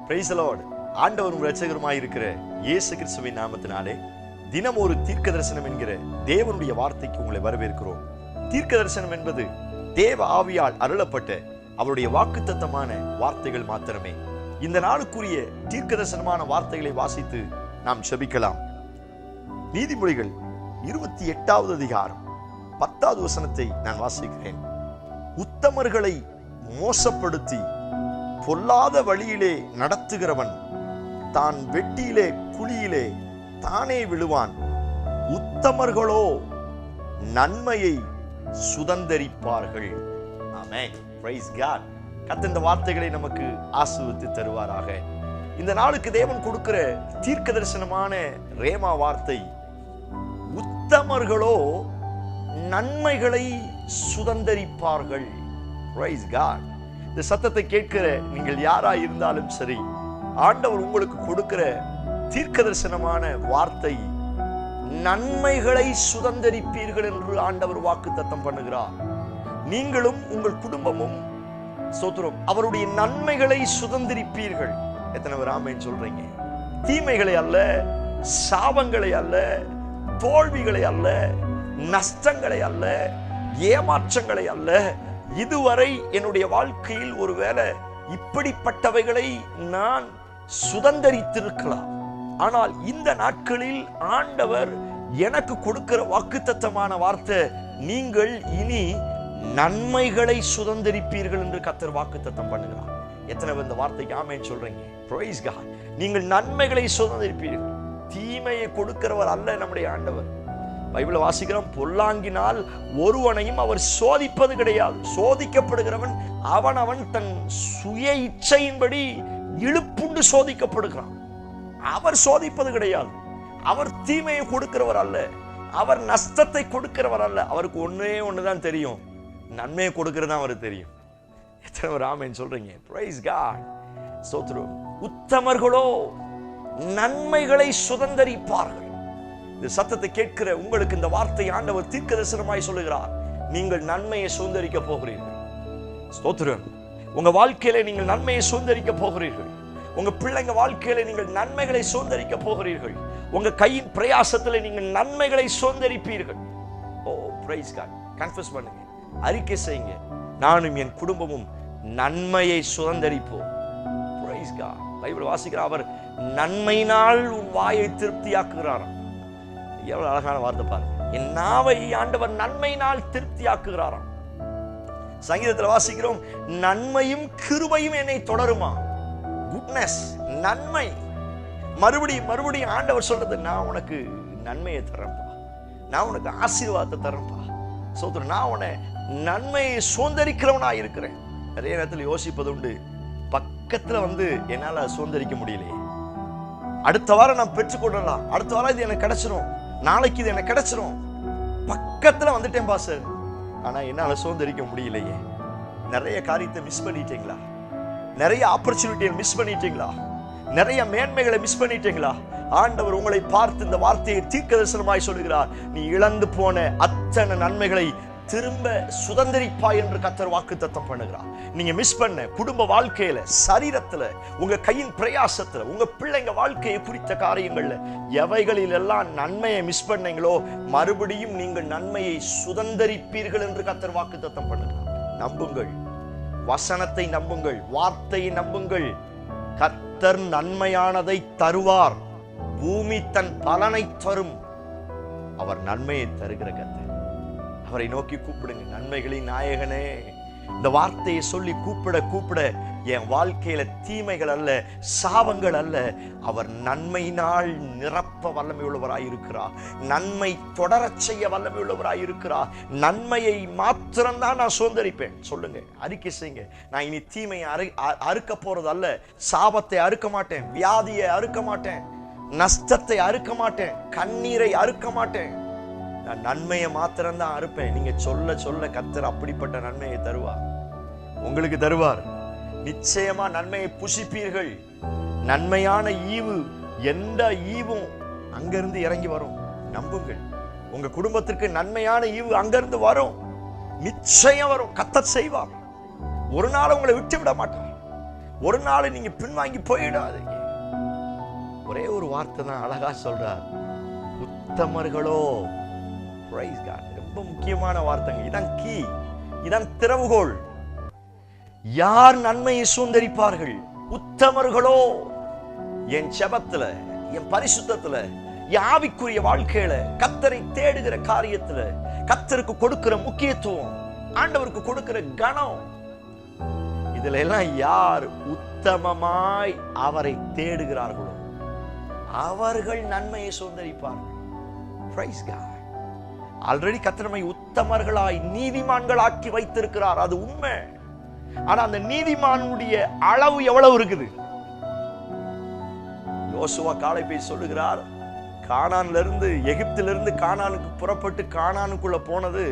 Price the Lord. ஆண்டவரும் இரட்சகருமாய் இருக்கிற இயேசு கிறிஸ்துவின் நாமத்தினாலே தினம் ஒரு தீர்க்க தரிசனம் என்கிற தேவனுடைய வார்த்தைக்கு உங்களை வரவேற்கிறோம். தீர்க்க தரிசனம் என்பது தேவ ஆவியால் அருளப்பட்ட அவருடைய வாக்குத்தத்தமான வார்த்தைகள் மாத்திரமே. இந்த நாளுக்குரிய தீர்க்க தரிசனமான வார்த்தைகளை வாசித்து நாம் செபிக்கலாம். நீதிமொழிகள் 28வது அதிகாரம் 10வது வசனத்தை நான் வாசிக்கிறேன். உத்தமர்களை மோசப்படுத்தி பொல்லாத வழியிலே நடத்துகிறவன் தான் வெட்டியிலே குழியிலே தானே விழுவான். உத்தமர்களோ நன்மையை சுதந்தரிப்பார்கள். ஆமென். Price God. கர்த்தர் இந்த வார்த்தைகளை நமக்கு ஆசீர்வதித்து தருவாராக. இந்த நாளுக்கு தேவன் கொடுக்கிற தீர்க்க தரிசனமான ரேமா வார்த்தை, உத்தமர்களோ நன்மைகளை சுதந்தரிப்பார்கள். Price God. இந்த சத்தத்தை கேட்கிற நீங்கள் யாராய் இருந்தாலும் சரி, ஆண்டவர் உங்களுக்கு கொடுக்கிற தீர்க்க தரிசனமான வார்த்தை, நன்மைகளை சுதந்தரிப்பீர்கள் என்று ஆண்டவர் வாக்குத்தத்தம் பண்ணுகிறார். நீங்களும் உங்கள் குடும்பமும் ஸ்தோத்திரம் அவருடைய நன்மைகளை சுதந்தரிப்பீர்கள். எத்தனை பேர் ஆமென் சொல்றீங்க? தீமைகளை அல்ல, சாபங்களை அல்ல, தோல்விகளை அல்ல, நஷ்டங்களை அல்ல, ஏமாற்றங்களை அல்ல. இதுவரை என்னுடைய வாழ்க்கையில் ஒருவேளை இப்படிப்பட்டவைகளை நான் சுதந்தரித்திருக்கலாம். ஆனால் இந்த நாட்களில் ஆண்டவர் எனக்கு கொடுக்கிற வாக்குத்தத்தமான வார்த்தை, நீங்கள் இனி நன்மைகளை சுதந்தரிப்பீர்கள் என்று கர்த்தர் வாக்குத்தத்தம் பண்ணுகிறார். எத்தனை பேர் இந்த வார்த்தைக்கு ஆமென் சொல்றீங்க? Praise God. நீங்கள் நன்மைகளை சுதந்தரிப்பீர்கள். தீமையை கொடுக்கிறவர் அல்ல நம்முடைய ஆண்டவர். பைபிளை வாசிக்கிறோம், பொல்லாங்கினால் ஒருவனையும் அவர் சோதிப்பது கிடையாது. சோதிக்கப்படுகிறவன் அவன் தன் சுய இச்சையின்படி இழுப்புண்டு சோதிக்கப்படுகிறான். அவர் சோதிப்பது கிடையாது. அவர் தீமையை கொடுக்கிறவர் அல்ல, அவர் நஷ்டத்தை கொடுக்கிறவர் அல்ல. அவருக்கு ஒண்ணுதான் தெரியும், நன்மையை கொடுக்கிறது அவருக்கு தெரியும். எத்தனை பேர் ஆமென் சொல்றீங்க? Praise God. ஸ்தோத்திரம். உத்தமர்களோ நன்மைகளை சுதந்தரிப்பார்கள். இந்த சத்தத்தை கேட்கிற உங்களுக்கு இந்த வார்த்தை ஆண்டவர் தீர்க்க தரிசனமாய் சொல்லுகிறார். நீங்கள் நன்மையை சுதந்தரிக்க போகிறீர்கள். ஸ்தோத்திரம். உங்க வாழ்க்கையில நீங்கள் நன்மையை சுதந்தரிக்க போகிறீர்கள். உங்க பிள்ளைங்க வாழ்க்கையில நீங்கள் நன்மைகளை சுதந்தரிக்க போகிறீர்கள். உங்க கையின் பிரயாசத்துல நீங்கள் நன்மைகளை சுதந்தரிப்பீர்கள். Oh praise God. கன்ஃபஸ் பண்ணுங்க, அறிக்கை செய்யுங்க, நானும் என் குடும்பமும் நன்மையை சுதந்தரிப்போம். Praise God. பைபிள் வாசிக்கிறார், அவர் நன்மையினால் உன் வாயை திருப்தியாக்குகிறார். எவ்வளவு அழகான வார்த்தை பாருங்க. என் நாவை ஆண்டவர் நன்மையினால் திருப்தியாக்குகிறாராம். சங்கீதத்தில் வாசிக்கிறோம், நன்மையும் கிருபையும் என்னை தொடருமா. குட்னஸ், நன்மை. மறுபடியும் ஆண்டவர் சொல்றது, நான் உனக்கு நன்மையை தரேன்ப்பா, நான் உனக்கு ஆசீர்வாதத்தை தரேன்ப்பா. சோதரன், நான் உன்னை நன்மையை சுதந்தரிக்கிறவனா இருக்கிறேன். நிறைய நேரத்தில் யோசிப்பது உண்டு, பக்கத்துல என்னால சுதந்தரிக்க முடியலையே, அடுத்த வாரம் நான் பெற்றுக்கொள்ளலாம், அடுத்த வாரம் இது எனக்கு கிடைச்சிரும், நாளைக்கு இது எனக்கு கிடைச்சிரும், பக்கத்துல வந்துட்டேன் பாஸ்டர், ஆனா என்னால சுதந்தரிக்க முடியலையே. நிறைய காரியத்தை மிஸ் பண்ணிட்டீங்களா? நிறைய ஆப்பர்ச்சுனிட்டியை மிஸ் பண்ணிட்டீங்களா? நிறைய மேன்மைகளை மிஸ் பண்ணிட்டீங்களா? ஆண்டவர் உங்களை பார்த்து இந்த வார்த்தையை தீர்க்க தரிசனமாய் சொல்லுகிறார், நீ இழந்து போன அத்தனை நன்மைகளை திரும்ப சுதந்தரிப்பாய் என்று கர்த்தர் வாக்குத்தத்தம் பண்ணுகிறார். நீங்க மிஸ் பண்ண குடும்ப வாழ்க்கையில, சரீரத்துல, உங்க கையின் பிரயாசத்துல, உங்க பிள்ளைங்க வாழ்க்கையை குறித்த காரியங்கள்ல எவைகளில் எல்லாம் நன்மையை மிஸ் பண்ணீங்களோ, மறுபடியும் நீங்கள் நன்மையை சுதந்தரிப்பீர்கள் என்று கர்த்தர் வாக்குத்தத்தம் பண்ணுகிறார். நம்புங்கள், வசனத்தை நம்புங்கள், வார்த்தையை நம்புங்கள். கர்த்தர் நன்மையானதை தருவார். பூமி தன் பலனை தரும். அவர் நன்மையை தருகிற கர்த்தர். அவரை நோக்கி கூப்பிடுங்க, நன்மைகளின் நாயகனே. இந்த வார்த்தையை சொல்லி கூப்பிட என் வாழ்க்கையில தீமைகள் அல்ல, சாபங்கள் அல்ல, அவர் நன்மையினால் நிரப்ப வல்லமை உள்ளவராயிருக்கிறார். நன்மை தொடரச் செய்ய வல்லமை உள்ளவராயிருக்கிறார். நன்மையை மாத்திரம்தான் நான் சுதந்தரிப்பேன். சொல்லுங்க, அறிக்கை செய்யுங்க. நான் இனி தீமையை அறுக்க போறது அல்ல, சாபத்தை அறுக்க மாட்டேன், வியாதியை அறுக்க மாட்டேன், நஷ்டத்தை அறுக்க மாட்டேன், கண்ணீரை அறுக்க மாட்டேன், நான் நன்மையை மாத்திரம்தான் அறுப்பேன். நீங்க சொல்ல கர்த்தர் அப்படிப்பட்ட நன்மையை தருவார், உங்களுக்கு தருவார். நிச்சயமா நன்மையை புசிப்பீர்கள். நன்மையான ஈவு, எந்த ஈவும் அங்கிருந்து இறங்கி வரும். நம்புங்கள், உங்க குடும்பத்திற்கு நன்மையான ஈவு அங்கிருந்து வரும், நிச்சயம் வரும். கர்த்தர் செய்வார். ஒரு நாள் உங்களை விட்டு விட மாட்டார். ஒரு நாள் நீங்க பின்வாங்கி போயிடாதீங்க. ஒரே ஒரு வார்த்தை தான் அழகா சொல்றார், உத்தமர்களோ. Praise God. ரொம்ப முக்கியமான வார்த்தைங்க. இதான் கீ, இதான் திறவுகோல். யார் நன்மையை சுதந்தரிப்பார்கள்? உத்தமர்களோ. என் ஜெபத்துல, என் பரிசுத்தத்துல, என் ஆவிக்குரிய வாழ்க்கையில, கர்த்தரை தேடுகிற காரியத்துல, கர்த்தருக்கு கொடுக்கிற முக்கியத்துவம், ஆண்டவருக்கு கொடுக்கிற கனம், இதுல எல்லாம் யார் உத்தமமாய் அவரை தேடுகிறார்களோ அவர்கள் நன்மையை சுதந்தரிப்பார்கள். Praise God. ஆல்ரெடி கர்த்தர் நம்மை உத்தமர்களாய் நீதிமான்களாக்கி வைத்திருக்கிறார், அது உண்மை. ஆனா அந்த நீதிமானுடைய அளவு எவ்வளவு இருக்குது? யோசுவா காலேபை சொல்லுகிறார், கானான்ல இருந்து, எகிப்திலிருந்து கானானுக்கு புறப்பட்டு கானானுக்குள்ள போனது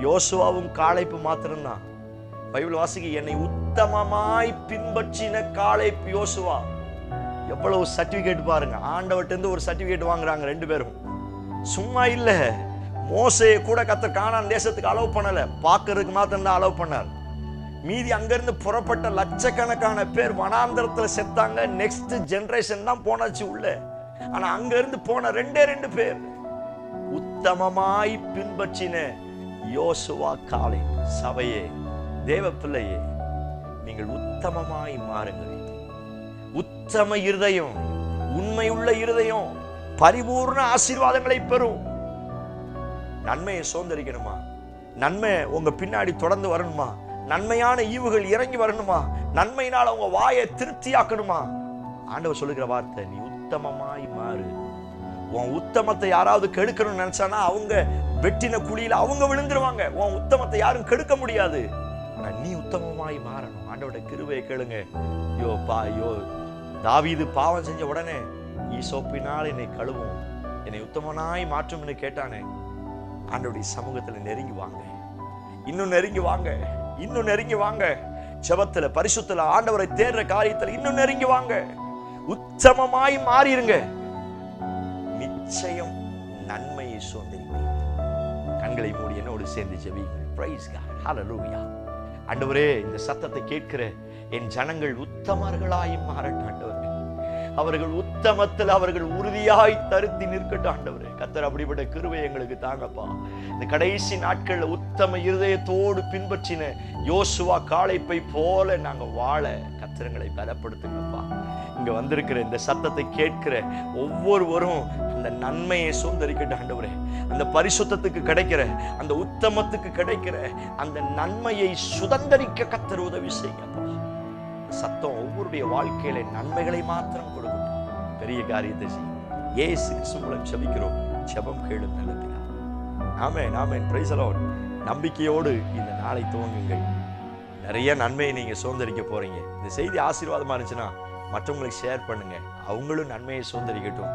யோசுவாவும் காலேப்பு மாத்திரம்தான். பைபிள் வாசிக்க, என்னை உத்தமமாய் பின்பற்றின காலேப் யோசுவா. எவ்வளவு சர்டிபிகேட் பாருங்க. ஆண்டவர்ட்ட இருந்து ஒரு சர்டிபிகேட் வாங்குறாங்க ரெண்டு பேரும். சும்மா இல்ல, மோசேயை கூட கர்த்தர் கானான் தேசத்துக்கு அலோவ் பண்ணல, பார்க்கறதுக்கு மாத்திரம் தான் அலோவ் பண்ணார். மீதி அங்கிருந்து புறப்பட்ட லட்சக்கணக்கான பேர் வனாந்தரத்துல செத்தாங்க. நெக்ஸ்ட் ஜெனரேஷன் தான் போனாச்சு உள்ள. ஆனா அங்க இருந்து போன ரெண்டு பேர் உத்தமமாய் பின்பற்றின யோசுவா காலேப். சபையே, தேவ பிள்ளையே, நீங்கள் உத்தமமாய் மாறுங்கள். உத்தம இருதயம், உண்மையுள்ள இருதயம் பரிபூர்ண ஆசீர்வாதங்களை பெறும். நன்மையை சுதந்தரிக்கணுமா? நன்மை உங்க பின்னாடி தொடர்ந்து வரணுமா? நன்மையான ஈவுகள் இறங்கி வரணுமா? நன்மையினால் உங்க வாயை திருப்தியாக்கணுமா? ஆண்டவர் சொல்லுகிற வார்த்தை, நீ உத்தமமாய் மாறு. உன் உத்தமத்தை யாராவது கெடுக்கணும்னு நினைச்சானா அவங்க வெட்டின குழியில அவங்க விழுந்துருவாங்க. உன் உத்தமத்தை யாரும் கெடுக்க முடியாது. ஆனா நீ உத்தமமாய் மாறணும். ஆண்டவருடைய கிருபையை கேளுங்க. தாவீது பாவம் செஞ்ச உடனே, ஈசோப்பினால் என்னை கழுவும், என்னை உத்தமனாய் மாற்றும் என்று கேட்டானே. ஆண்டவருடைய சமூகத்துல நெருங்கி வாங்க, இன்னும் நெருங்கி வாங்க, இன்னும் நெருங்கி வாங்க. ஜெபத்துல, பரிசுத்தல, ஆண்டவரை தேடுற காரியத்துல இன்னும் நெருங்கி வாங்க. உத்தமமாய் மாறிடுங்க. நிச்சயம் நன்மையை சுதந்தரிப்பீங்க. கண்களை மூடி என்னோடு சேர்ந்து ஜெபிங்க. Praise God. Hallelujah. ஆண்டவரே, இந்த சத்தத்தை கேட்கிற என் ஜனங்கள் உத்தமர்களாய் மாறட்டும் ஆண்டவரே. அவர்கள் உத்தமத்தில் அவர்கள் உறுதியாய் தருத்தி நிற்கட்டும் ஆண்டவரே. கர்த்தர் அப்படிப்பட்ட கிருபை எங்களுக்கு தாங்கப்பா. இந்த கடைசி நாட்கள்ல உத்தம இருதயத்தோடு பின்பற்றின யோசுவா காலேப்பை போல நாங்க வாழ கர்த்தரங்களை பலப்படுத்துங்கப்பா. இங்க வந்திருக்கிற இந்த சத்தத்தை கேட்கிற ஒவ்வொருவரும் அந்த நன்மையை சுதந்தரிக்கட்டும் ஆண்டவரே. அந்த பரிசுத்தத்துக்கு கிடைக்கிற, அந்த உத்தமத்துக்கு கிடைக்கிற அந்த நன்மையை சுதந்தரிக்க கர்த்தர் உதவி செய்யுங்கப்பா. சத்தம் ஒவ்வொருடைய வாழ்க்கையில நன்மைகளை மாத்திரம் கொடுக்கட்டும். பெரிய காரியத்தை செய்யும். இயேசு கிறிஸ்து மூலம் ஜெபிக்கிறோம். ஜெபம் கேளும் நல்ல பிதாவே. Amen, amen. Praise the Lord. நம்பிக்கையோடு இந்த நாளை துவங்குங்கள். நிறைய நன்மையை நீங்க சுதந்தரிக்க போறீங்க. இந்த செய்தி ஆசீர்வாதமா இருந்துச்சுன்னா மற்றவங்களுக்கு ஷேர் பண்ணுங்க. அவங்களும் நன்மையை சுதந்தரிக்கட்டும்.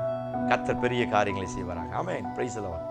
கர்த்தர் பெரிய காரியங்களை செய்வாராங்க. ஆமென். Praise the Lord.